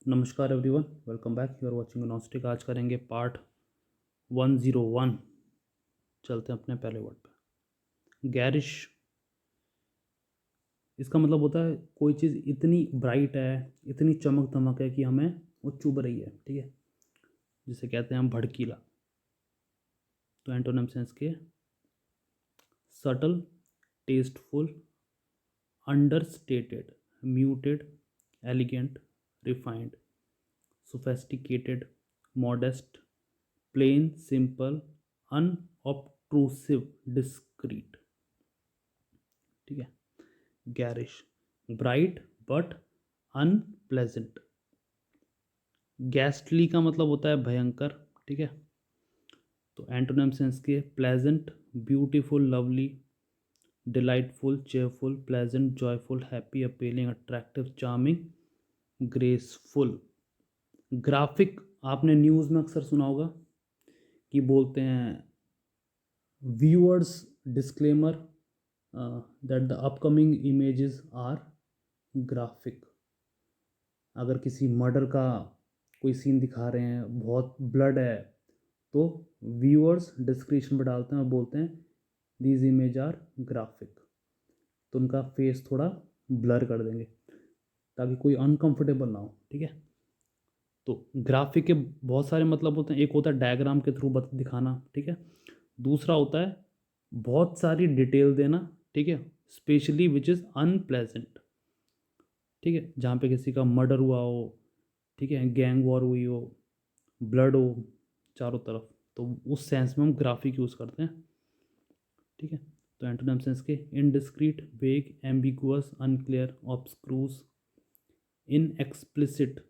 नमस्कार everyone, welcome back. You are watching gnostic. आज करेंगे पार्ट 101। चलते हैं अपने पहले वर्ड पे। गैरिश, इसका मतलब होता है कोई चीज़ इतनी ब्राइट है, इतनी चमक धमक है कि हमें वो चुभ रही है। ठीक है, जिसे कहते हैं हम भड़कीला। तो एंटोनिम सेंस के subtle, tasteful, understated, muted, elegant, refined, sophisticated, modest, plain, simple, unobtrusive, discreet। ठीक है। Garish, bright but unpleasant. Ghastly का मतलब होता है भयंकर। ठीक है। तो एंटोनिम सेंस के pleasant, beautiful, lovely, delightful, cheerful, pleasant, joyful, happy, appealing, attractive, charming, graceful. Graphic, आपने न्यूज़ में अक्सर सुना होगा कि बोलते हैं viewers disclaimer that the upcoming images are graphic. अगर किसी मर्डर का कोई सीन दिखा रहे हैं, बहुत ब्लड है, तो व्यूअर्स डिस्क्रिप्शन में डालते हैं और बोलते हैं दीज इमेज आर ग्राफिक। तो उनका फेस थोड़ा ब्लर कर देंगे ताकि कोई अनकंफर्टेबल ना हो। ठीक है। तो ग्राफिक के बहुत सारे मतलब होते हैं। एक होता है डायग्राम के थ्रू दिखाना। ठीक है। दूसरा होता है बहुत सारी डिटेल देना। ठीक है। Specially which is unpleasant. ठीक है, जहाँ पे किसी का मर्डर हुआ हो, ठीक है, गैंग वॉर हुई हो, ब्लड हो चारों तरफ, तो उस सेंस में हम ग्राफिक यूज़ करते हैं। ठीक है। तो एंटोनिम सेंस के indiscreet, vague, ambiguous, unclear, obscure, inexplicit,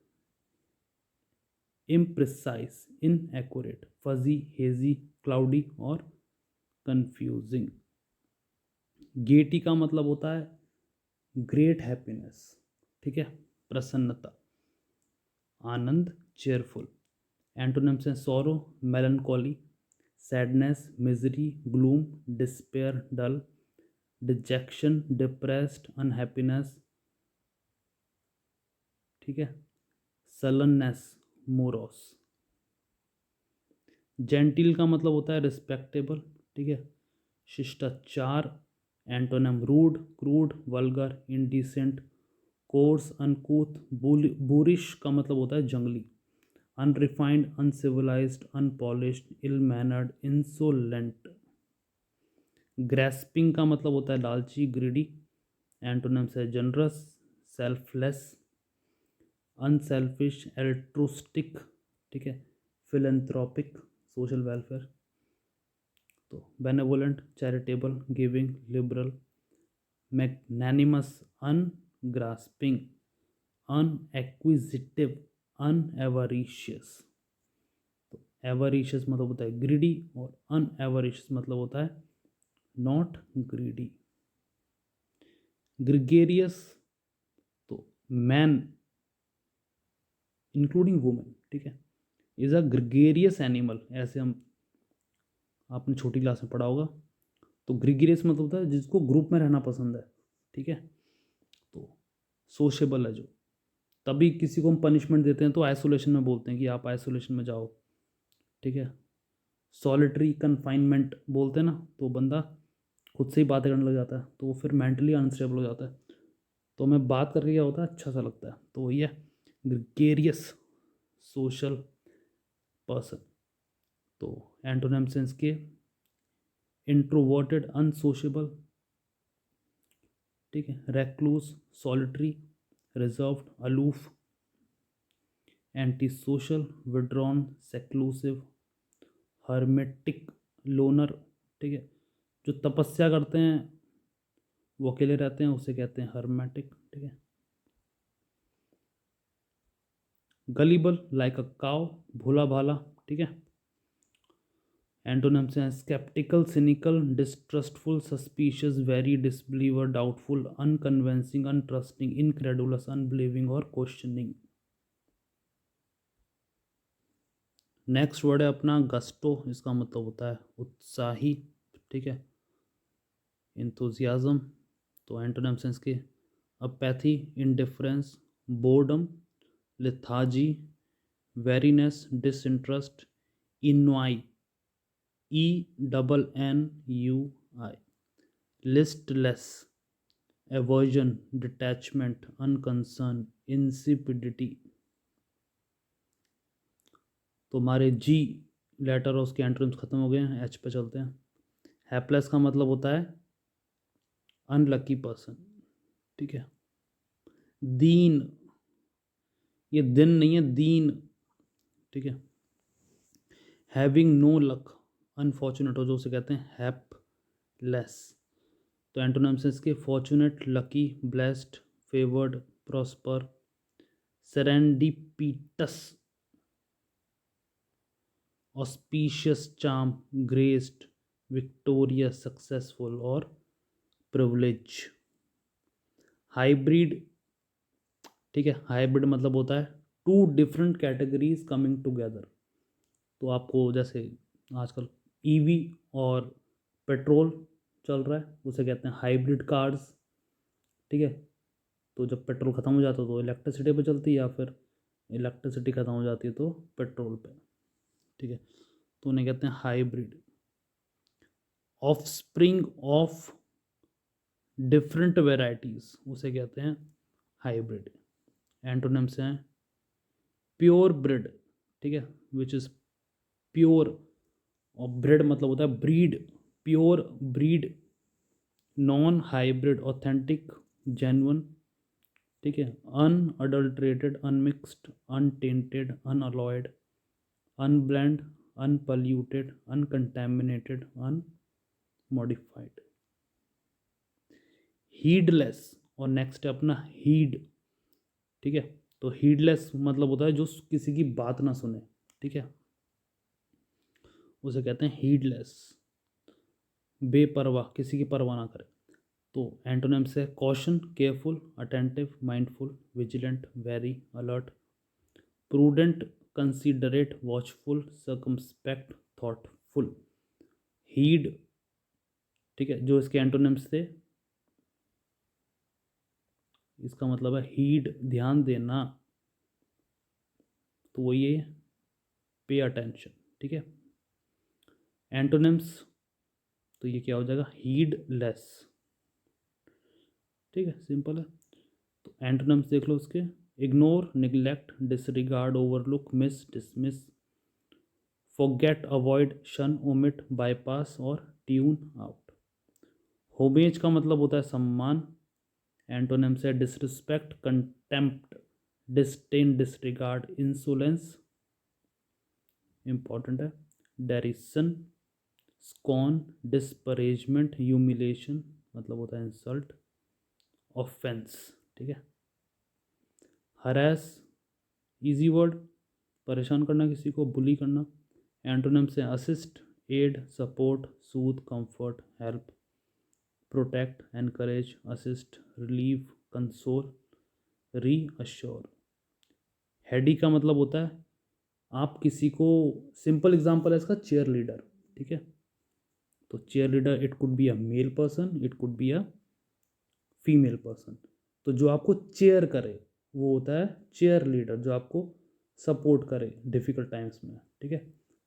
imprecise, inaccurate, fuzzy, hazy, cloudy और कंफ्यूजिंग। गेटी का मतलब होता है ग्रेट हैप्पीनेस। ठीक है, प्रसन्नता, आनंद, cheerful. Antonyms sorrow, melancholy, sadness, misery, gloom, despair, dull, dejection, depressed, unhappiness. ठीक है। सलननेस, मोरॉस। जेंटिल का मतलब होता है रिस्पेक्टेबल। ठीक है, शिष्टाचार। Antonym rude, crude, vulgar, indecent, coarse, uncouth, boorish का मतलब होता है जंगली। Unrefined, uncivilised, unpolished, ill mannered, insolent. Grasping का मतलब होता है लालची, ग्रीडी। एंटोनिम्स है जनरस, सेल्फलेस, अनसेल्फिश, एल्ट्रुस्टिक। ठीक है, फिलेंथ्रोपिक, सोशल वेलफेयर। तो benevolent, charitable, giving, liberal, magnanimous, ungrasping, unacquisitive, unavaricious. तो एवरिशियस मतलब होता है ग्रीडी और अनएवरिशियस मतलब होता है नॉट ग्रीडी। ग्रिगेरियस, तो मैन इंक्लूडिंग वुमेन, ठीक है, इज अ ग्रिगेरियस एनिमल। ऐसे हम आपने छोटी क्लास में पढ़ा होगा। तो ग्रिगेरियस मतलब होता है जिसको ग्रुप में रहना पसंद है। ठीक है। तो सोशेबल है जो। तभी किसी को हम पनिशमेंट देते हैं तो आइसोलेशन में बोलते हैं कि आप आइसोलेशन में जाओ। ठीक है। सॉलिटरी कन्फाइनमेंट बोलते हैं ना, तो बंदा खुद से ही बातें करने लग जाता है, तो वो फिर मेंटली अनस्टेबल हो जाता है। तो हमें बात करके क्या होता है, अच्छा सा लगता है। तो वही है ग्रिगेरियस, सोशल पर्सन। तो एंटोनिम सेंस के इंट्रोवर्टेड, अनसोशेबल। ठीक है, recluse, solitary, reserved, aloof, anti social, withdrawn, seclusive, hermetic, loner. ठीक है, जो तपस्या करते हैं वो अकेले रहते हैं, उसे कहते हैं हर्मेटिक। ठीक है। गलीबल, लाइक अ काव, भोला भाला। ठीक है। एंटोनिम्स हैं sceptical, cynical, distrustful, suspicious, wary, disbeliever, doubtful, unconvincing, untrusting, incredulous, unbelieving और क्वेश्चनिंग। नेक्स्ट वर्ड है अपना गस्टो। इसका मतलब होता है उत्साही। ठीक है, इंथुजियाज्म। तो एंटोनिम्स हैं इसके apathy, indifference, boredom, lethargy, weariness, disinterest, ennui, ENNUI, listless, aversion, detachment, unconcern, insipidity. तो हमारे जी लेटर और उसके एंटोनिम्स खत्म हो गए हैं, एच पे चलते हैं। हैप्लेस का मतलब होता है अनलकी पर्सन, ठीक है। दीन, ये दिन नहीं है, दीन, ठीक है। हैविंग नो लक, अनफॉर्चुनेट हो जो उसे कहते हैं हैपलेस। तो एंटोनिम्स हैं इसके fortunate, lucky, blessed, favoured, prosper, serendipitous, auspicious, charm, graced, victorious, successful और प्रिविलेज। हाइब्रिड, ठीक है, हाइब्रिड मतलब होता है two different categories coming together. तो आपको जैसे आजकल ईवी और पेट्रोल चल रहा है, उसे कहते हैं हाइब्रिड कार्स, ठीक है। तो जब पेट्रोल ख़त्म हो जाता है तो इलेक्ट्रिसिटी पे चलती है, या फिर इलेक्ट्रिसिटी ख़त्म हो जाती है तो पेट्रोल पे, ठीक है। तो उन्हें कहते हैं hybrid. Offspring of different varieties उसे कहते हैं हाइब्रिड। एंटोनिम्स हैं प्योर ब्रिड, ठीक है, विच इज़ प्योर, और ब्रिड मतलब होता है breed, pure breed, non hybrid, authentic, genuine, ठीक है, unadulterated, unmixed, unattended, unalloyed, अनब्लेंड, अनपल्यूटेड, अनकंटेमिनेटेड, unmodified. Heedless, और नेक्स्ट है अपना हीड, ठीक है। तो हीडलेस मतलब होता है जो किसी की बात ना सुने, ठीक है, उसे कहते हैं हीडलेस, बेपरवाह, किसी की परवाह ना करे। तो एंटोनिम्स है caution, careful, attentive, mindful, vigilant, very, alert, prudent, considerate, watchful, circumspect, thoughtful. Heed, ठीक है, जो इसके एंटोनिम्स थे, इसका मतलब है हीड, ध्यान देना, तो वही है पे अटेंशन, ठीक है। एंटोनिम्स, तो ये क्या हो जाएगा हीडलेस, ठीक है, सिंपल है। तो एंटोनिम्स देख लो उसके, ignore, neglect, disregard, overlook, miss, dismiss, forget, avoid, शन, ओमिट, बाईपास और ट्यून आउट। होमेज का मतलब होता है सम्मान। एंटोनिम्स है disrespect, contempt, disdain, disregard, insolence, important है, डेरिसन, स्कॉन, डिस्परेजमेंट, ह्यूमिलेशन मतलब होता है इंसल्ट, ऑफेंस, ठीक है। हरास, इजी वर्ड, परेशान करना किसी को, बुली करना। एंटोनिम्स हैं assist, aid, support, soothe, comfort, help, protect, encourage, assist, relieve, console, reassure. Heady का मतलब होता है आप किसी को, सिंपल एग्जांपल है इसका चेयर लीडर, ठीक है। तो chair leader it could be a male person, it could be a female person. तो जो आपको चेयर करे वो होता है चेयर लीडर, जो आपको सपोर्ट करे डिफ़िकल्ट टाइम्स में, ठीक है,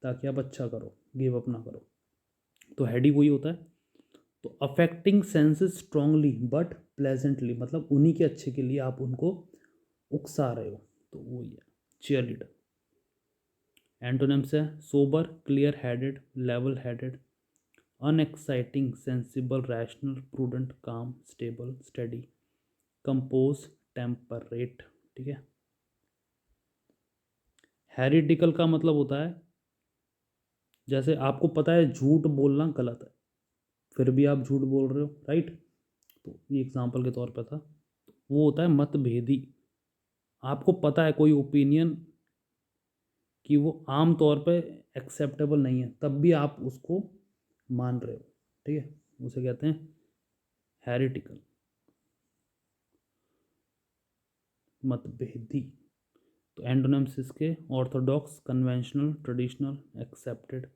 ताकि आप अच्छा करो, गिव अप ना करो। तो हेडी वही होता है। तो affecting senses strongly but pleasantly, मतलब उन्हीं के अच्छे के लिए आप उनको उकसा रहे हो, तो वही है चेयर लीडर। एंटोनिम्स है sober, clear headed, level headed, unexciting, sensible, rational, prudent, calm, stable, steady, compose, temperate, ठीक है। हेरिडिकल का मतलब होता है जैसे आपको पता है झूठ बोलना गलत है, फिर भी आप झूठ बोल रहे हो, राइट। तो ये एग्जांपल के तौर पर था, वो होता है मतभेदी। आपको पता है कोई ओपिनियन कि वो आम तौर पे एक्सेप्टेबल नहीं है, तब भी आप उसको मान रहे हो, ठीक है, उसे कहते हैं हेरिटिकल, मतभेदी। तो एंटोनिम्स इसके Orthodox, conventional, traditional, accepted,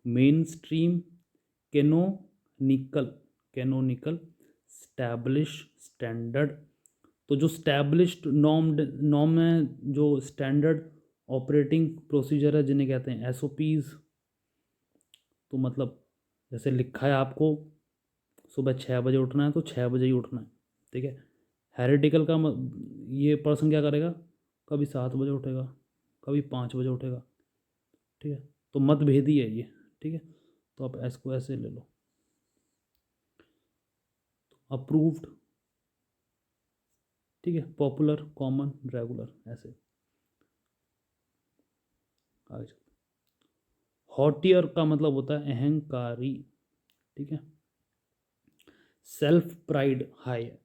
main stream, canonical, canonical, establish, standard, तो जो स्टैब्लिश्ड नॉर्म में जो स्टैंडर्ड ऑपरेटिंग प्रोसीजर है जिन्हें कहते हैं एसओपीज़, तो मतलब जैसे लिखा है आपको सुबह 6 बजे उठना है तो 6 बजे ही उठना है, ठीक है। हेरिटिकल का ये पर्सन क्या करेगा, कभी 7 बजे उठेगा, कभी 5 बजे उठेगा, ठीक है। तो मतभेदी है ये, ठीक है। तो आप इसको ऐसे ले लो, अप्रूव्ड, ठीक है, पॉपुलर, कॉमन, रेगुलर, ऐसे आगे चलो। हॉटियर का मतलब होता है अहंकारी, ठीक है। सेल्फ प्राइड हाई है,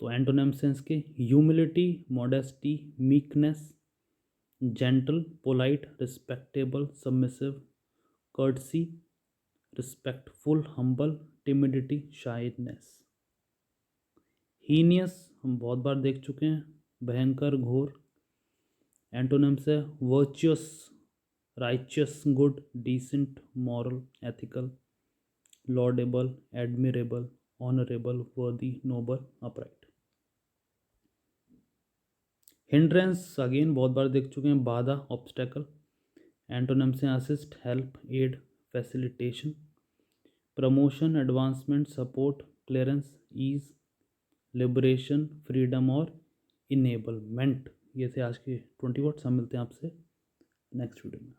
तो एंटोनिम सेंस के humility, modesty, meekness, gentle, polite, respectable, submissive, courtesy, respectful, humble, timidity, shyness. Heinous हम बहुत बार देख चुके हैं, भयंकर, घोर। एंटोनिम्स है virtuous, righteous, good, decent, moral, ethical, laudable, admirable, honourable, worthy, noble, upright. Hindrance again बहुत बार देख चुके हैं, बाधा, obstacle. Antonyms assist, help, aid, facilitation. Promotion, advancement, support, clearance, ease, liberation, freedom और इनेबलमेंट। ये थे आज के 20 वर्ड्स। हम मिलते हैं आपसे नेक्स्ट वीडियो में।